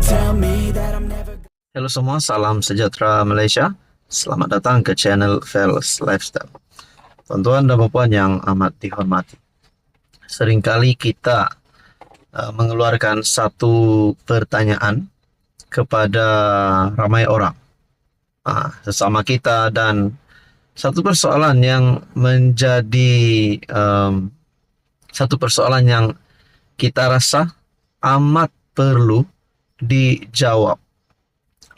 tell me that I'm never. Halo semua, salam sejahtera Malaysia. Selamat datang ke channel Fels Lifestyle. Tuan-tuan dan puan yang amat dihormati. Seringkali kita mengeluarkan satu pertanyaan kepada ramai orang, sesama kita, dan satu persoalan yang menjadi satu persoalan yang kita rasa amat perlu dijawab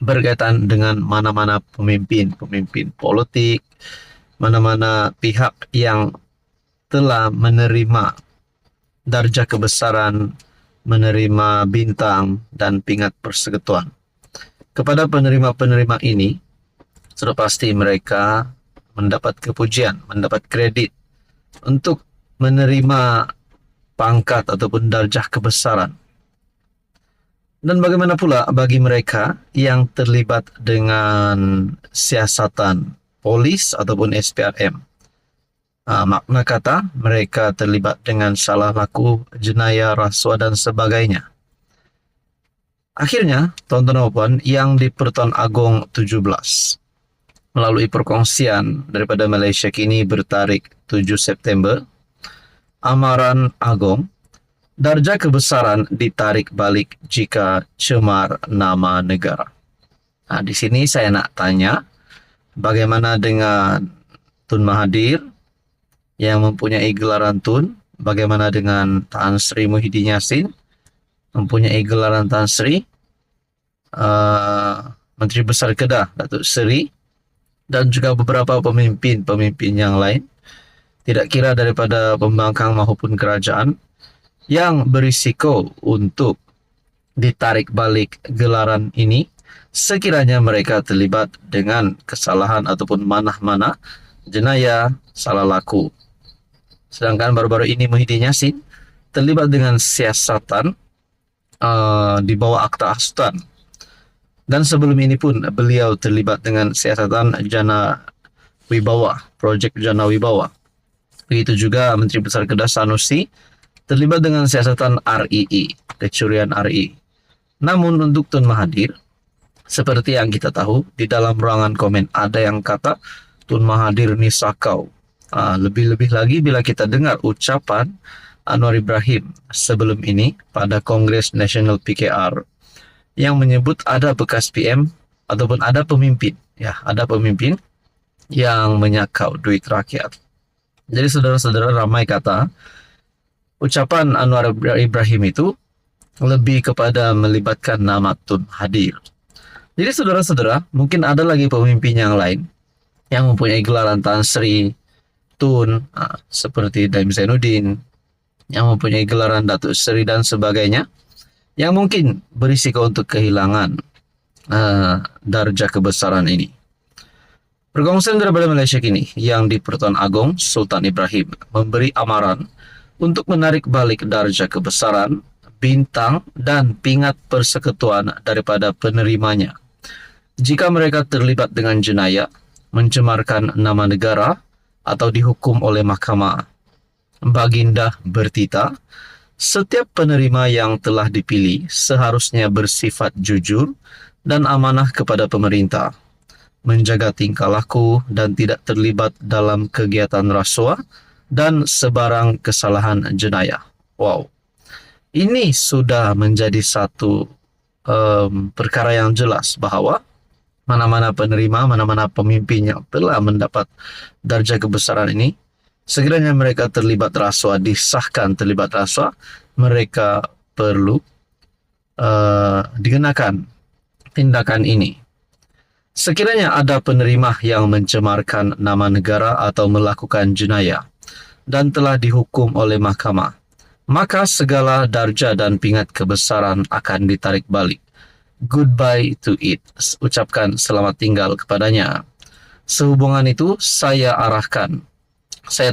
berkaitan dengan mana-mana pemimpin politik, mana-mana pihak yang telah menerima darjah kebesaran, menerima bintang dan pingat persekutuan. Kepada penerima-penerima ini, sudah pasti mereka mendapat kepujian, mendapat kredit untuk menerima pangkat ataupun darjah kebesaran. Dan bagaimana pula bagi mereka yang terlibat dengan siasatan polis ataupun SPRM? Makna kata mereka terlibat dengan salah laku, jenayah, rasuah dan sebagainya. Akhirnya, tuan-tuan dan puan, yang di Pertuan Agong 17 melalui perkongsian daripada Malaysia Kini bertarikh 7 September, amaran Agong, darjah kebesaran ditarik balik jika cemar nama negara. Di sini saya nak tanya, bagaimana dengan Tun Mahathir yang mempunyai gelaran Tun? Bagaimana dengan Tan Sri Muhyiddin Yassin mempunyai gelaran Tan Sri? Menteri Besar Kedah Datuk Seri, dan juga beberapa pemimpin yang lain, tidak kira daripada pembangkang maupun kerajaan, yang berisiko untuk ditarik balik gelaran ini sekiranya mereka terlibat dengan kesalahan ataupun mana-mana jenayah, salah laku. Sedangkan baru-baru ini Muhyiddin Yassin terlibat dengan siasatan di bawah Akta Hasutan. Dan sebelum ini pun beliau terlibat dengan siasatan Jana Wibawa, projek Jana Wibawa. Begitu juga Menteri Besar Kedah Sanusi terlibat dengan siasatan REE, kecurian REE. Namun untuk Tun Mahathir, seperti yang kita tahu, di dalam ruangan komen ada yang kata Tun Mahathir ni sakau. Lebih-lebih lagi bila kita dengar ucapan Anwar Ibrahim sebelum ini pada Kongres Nasional PKR yang menyebut ada bekas PM ataupun ada pemimpin yang menyakau duit rakyat. Jadi saudara-saudara, ramai kata ucapan Anwar Ibrahim itu lebih kepada melibatkan nama Tun Mahathir. Jadi saudara-saudara, mungkin ada lagi pemimpin yang lain yang mempunyai gelaran Tan Sri, Tun, seperti Daim Zainuddin, yang mempunyai gelaran Datuk Seri dan sebagainya, yang mungkin berisiko untuk kehilangan darjah kebesaran ini. Perkongsian daripada Malaysia Kini yang di Pertuan Agong Sultan Ibrahim memberi amaran untuk menarik balik darjah kebesaran, bintang dan pingat persekutuan daripada penerimanya jika mereka terlibat dengan jenayah, mencemarkan nama negara atau dihukum oleh mahkamah. Baginda bertita, setiap penerima yang telah dipilih seharusnya bersifat jujur dan amanah kepada pemerintah, menjaga tingkah laku dan tidak terlibat dalam kegiatan rasuah dan sebarang kesalahan jenayah. Wow, ini sudah menjadi satu perkara yang jelas bahawa mana-mana penerima, mana-mana pemimpin yang telah mendapat darjah kebesaran ini, sekiranya mereka terlibat rasuah, disahkan terlibat rasuah, mereka perlu dikenakan tindakan ini. Sekiranya ada penerima yang mencemarkan nama negara atau melakukan jenayah dan telah dihukum oleh mahkamah, maka segala darjah dan pingat kebesaran akan ditarik balik. Goodbye to it. Ucapkan selamat tinggal kepadanya. Sehubungan itu, saya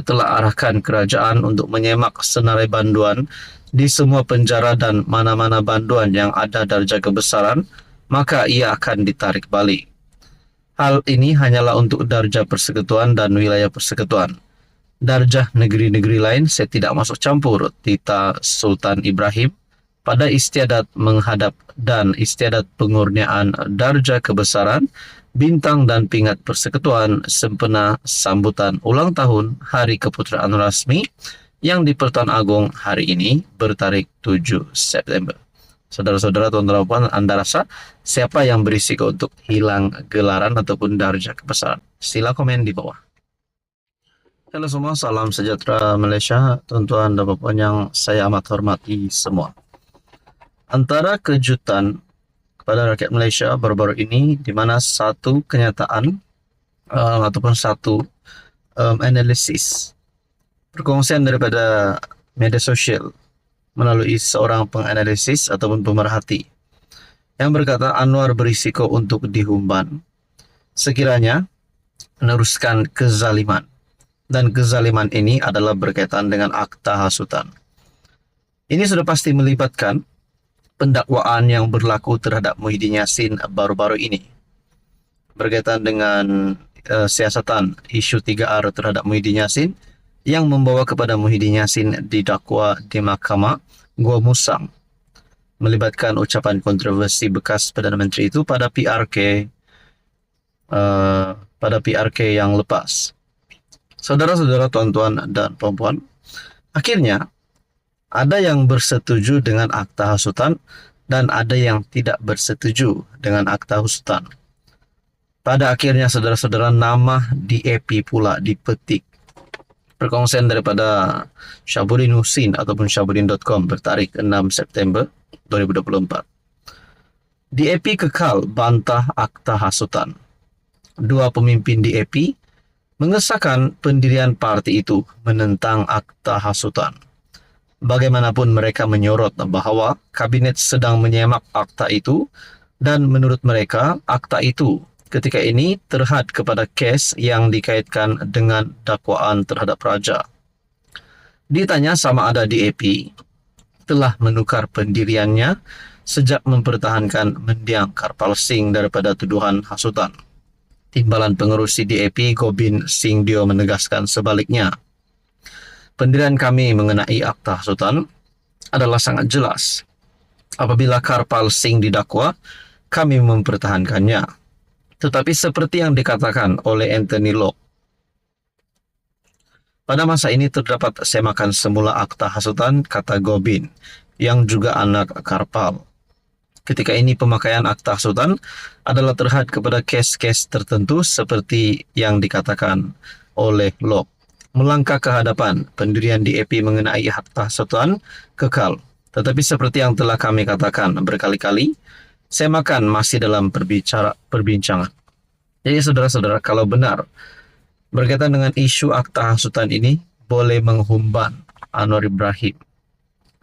telah arahkan kerajaan untuk menyemak senarai banduan di semua penjara dan mana-mana banduan yang ada darjah kebesaran, maka ia akan ditarik balik. Hal ini hanyalah untuk darjah persekutuan dan wilayah persekutuan. Darjah negeri-negeri lain saya tidak masuk campur, tita Sultan Ibrahim pada istiadat menghadap dan istiadat pengurniaan darjah kebesaran, bintang dan pingat persekutuan sempena sambutan ulang tahun Hari Keputeraan Rasmi yang di Pertuan Agong hari ini bertarik 7 September. Saudara-saudara, tuan-tuan dan puan, Anda rasa siapa yang berisiko untuk hilang gelaran ataupun darjah kebesaran? Sila komen di bawah. Halo semua, salam sejahtera Malaysia, tuan-tuan dan puan yang saya amat hormati semua. Antara kejutan kepada rakyat Malaysia baru-baru ini, di mana satu kenyataan ataupun satu analisis perkongsian daripada media sosial melalui seorang penganalisis ataupun pemerhati yang berkata Anwar berisiko untuk dihumban sekiranya meneruskan kezaliman, dan kezaliman ini adalah berkaitan dengan akta hasutan. Ini sudah pasti melibatkan pendakwaan yang berlaku terhadap Muhyiddin Yassin baru-baru ini berkaitan dengan siasatan isu 3R terhadap Muhyiddin Yassin yang membawa kepada Muhyiddin Yassin didakwa di Mahkamah Gua Musang, melibatkan ucapan kontroversi bekas Perdana Menteri itu pada PRK yang lepas. Saudara-saudara, tuan-tuan dan puan-puan, akhirnya ada yang bersetuju dengan akta hasutan dan ada yang tidak bersetuju dengan akta hasutan. Pada akhirnya, saudara-saudara, nama DAP pula dipetik. Perkongsian daripada Syahbudin Husin ataupun syahbudin.com bertarikh 6 September 2024. DAP kekal bantah akta hasutan. Dua pemimpin DAP mengesahkan pendirian parti itu menentang akta hasutan. Bagaimanapun mereka menyorot bahawa kabinet sedang menyemak akta itu dan menurut mereka akta itu ketika ini terhad kepada kes yang dikaitkan dengan dakwaan terhadap raja. Ditanya sama ada DAP telah menukar pendiriannya sejak mempertahankan mendiang Karpal Singh daripada tuduhan hasutan. Timbalan pengerusi DAP Gobind Singh Dio menegaskan sebaliknya. Pendirian kami mengenai akta hasutan adalah sangat jelas. Apabila Karpal Singh didakwa, kami mempertahankannya. Tetapi seperti yang dikatakan oleh Anthony Locke, pada masa ini terdapat semakan semula akta hasutan, kata Gobind, yang juga anak Karpal. Ketika ini pemakaian akta hasutan adalah terhad kepada kes-kes tertentu seperti yang dikatakan oleh Locke. Melangkah ke hadapan, pendirian DAP mengenai akta hasutan kekal. Tetapi seperti yang telah kami katakan berkali-kali, semakan masih dalam perbincangan. Jadi saudara-saudara, kalau benar berkaitan dengan isu akta hasutan ini boleh menghumban Anwar Ibrahim,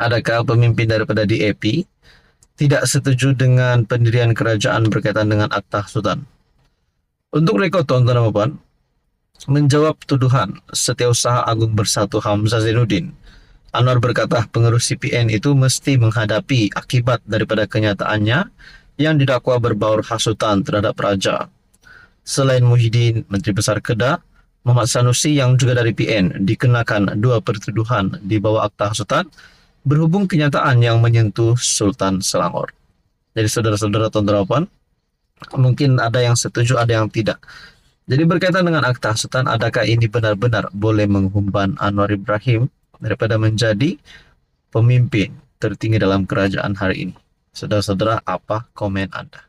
adakah pemimpin daripada DAP tidak setuju dengan pendirian kerajaan berkaitan dengan akta hasutan? Untuk rekod, tuan-tuan dan puan, menjawab tuduhan Setiausaha Agung Bersatu Hamzah Zainuddin, Anwar berkata pengurus CPN itu mesti menghadapi akibat daripada kenyataannya yang didakwa berbaur hasutan terhadap raja. Selain Muhyiddin, Menteri Besar Kedah, Muhammad Sanusi yang juga dari PN dikenakan dua pertuduhan di bawah akta hasutan berhubung kenyataan yang menyentuh Sultan Selangor. Jadi saudara-saudara, tuan-tuan dan puan, mungkin ada yang setuju, ada yang tidak. Jadi berkaitan dengan akta hasutan, adakah ini benar-benar boleh menghumban Anwar Ibrahim daripada menjadi pemimpin tertinggi dalam kerajaan hari ini? Saudara-saudara, apa komen Anda?